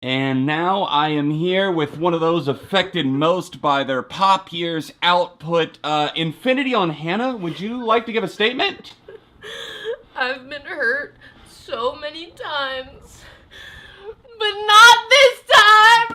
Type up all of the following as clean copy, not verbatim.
And now I am here with one of those affected most by their pop years output. Infinity on Hannah, would you like to give a statement? I've been hurt so many times, but not this time!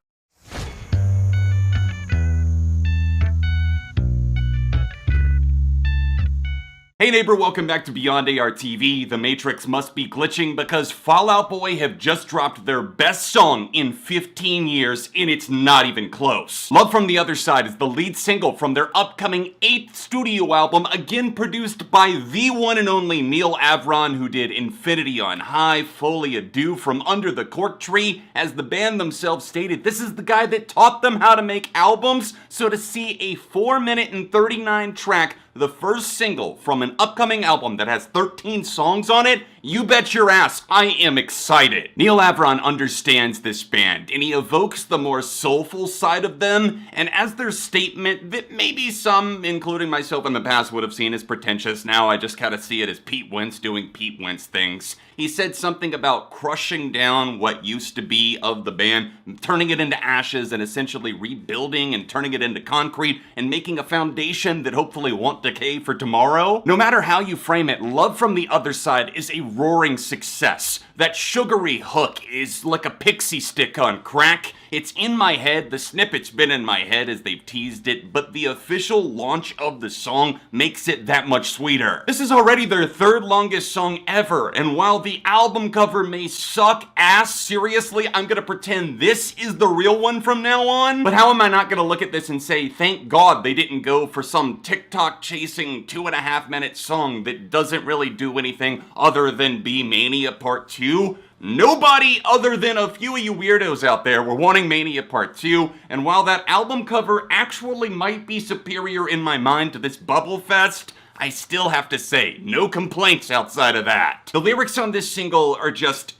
Hey neighbor, welcome back to Beyond ARTV. The Matrix must be glitching because Fall Out Boy have just dropped their best song in 15 years, and it's not even close. Love from the Other Side is the lead single from their upcoming 8th studio album, again produced by the one and only Neal Avron, who did Infinity on High, Folie, Deux from Under the Cork Tree. As the band themselves stated, this is the guy that taught them how to make albums, so to see a 4-minute and 39 track, the first single from an upcoming album that has 13 songs on it, you bet your ass I am excited. Neal Avron understands this band, and he evokes the more soulful side of them, and as their statement that maybe some, including myself in the past, would have seen as pretentious, now I just kinda see it as Pete Wentz doing Pete Wentz things. He said something about crushing down what used to be of the band, turning it into ashes and essentially rebuilding and turning it into concrete and making a foundation that hopefully won't decay for tomorrow. No matter how you frame it, Love from the Other Side is a roaring success. That sugary hook is like a pixie stick on crack. It's in my head, the snippet's been in my head as they've teased it, but the official launch of the song makes it that much sweeter. This is already their 3rd longest song ever, and while the album cover may suck ass, seriously, I'm gonna pretend this is the real one from now on. But how am I not gonna look at this and say, thank God they didn't go for some TikTok chasing 2.5-minute song that doesn't really do anything other than be Mania Part 2? Nobody other than a few of you weirdos out there were wanting Mania Part 2, and while that album cover actually might be superior in my mind to this Bubble Fest, I still have to say, no complaints outside of that. The lyrics on this single are just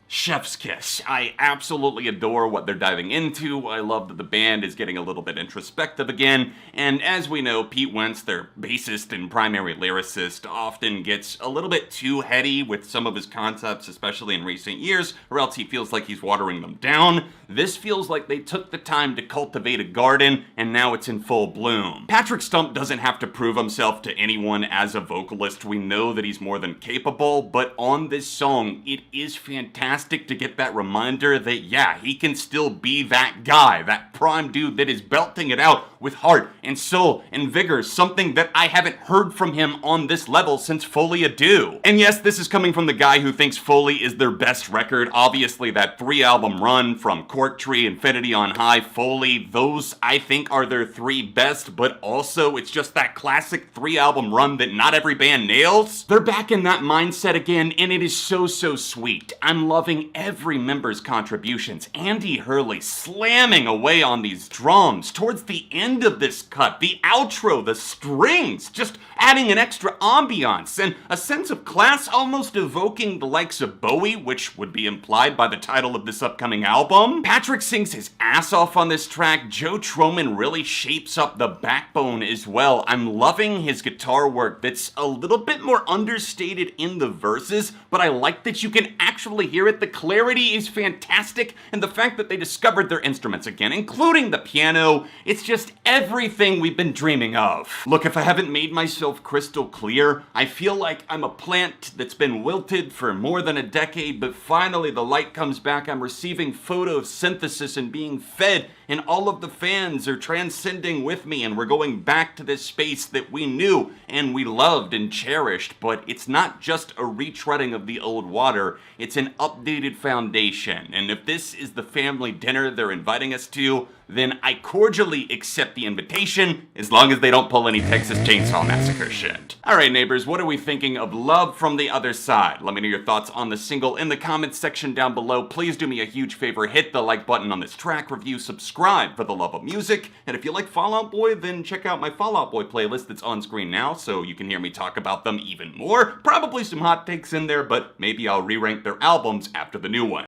chef's kiss. I absolutely adore what they're diving into. I love that the band is getting a little bit introspective again, and as we know, Pete Wentz, their bassist and primary lyricist, often gets a little bit too heady with some of his concepts, especially in recent years, or else he feels like he's watering them down. This feels like they took the time to cultivate a garden, and now it's in full bloom. Patrick Stump doesn't have to prove himself to anyone as a vocalist. We know that he's more than capable, but on this song, it is fantastic to get that reminder that, yeah, he can still be that guy, that prime dude that is belting it out with heart and soul and vigor, something that I haven't heard from him on this level since Folie Deux. And yes, this is coming from the guy who thinks Folie is their best record. Obviously, that 3-album run from Cork Tree, Infinity on High, Folie, those I think are their 3 best, but also it's just that classic 3-album run that not every band nails. They're back in that mindset again, and it is so sweet. I'm loving every member's contributions. Andy Hurley slamming away on these drums towards the end of this cut, the outro, the strings, just adding an extra ambiance and a sense of class, almost evoking the likes of Bowie, which would be implied by the title of this upcoming album. Patrick sings his ass off on this track. Joe Trohman really shapes up the backbone as well. I'm loving his guitar work that's a little bit more understated in the verses, but I like that you can actually hear it. The clarity is fantastic, and the fact that they discovered their instruments again, including the piano, it's just everything we've been dreaming of. Look, if I haven't made myself crystal clear, I feel like I'm a plant that's been wilted for more than a decade, but finally the light comes back. I'm receiving photosynthesis and being fed, and all of the fans are transcending with me, and we're going back to this space that we knew and we loved and cherished. But it's not just a retreading of the old water, it's an updated foundation. And if this is the family dinner they're inviting us to, then I cordially accept the invitation, as long as they don't pull any Texas Chainsaw Massacre shit. Alright neighbors, what are we thinking of Love from the Other Side? Let me know your thoughts on the single in the comments section down below. Please do me a huge favor, hit the like button on this track review, subscribe for the love of music, and if you like Fall Out Boy, then check out my Fall Out Boy playlist that's on screen now, so you can hear me talk about them even more. Probably some hot takes in there, but maybe I'll re-rank their albums after the new one.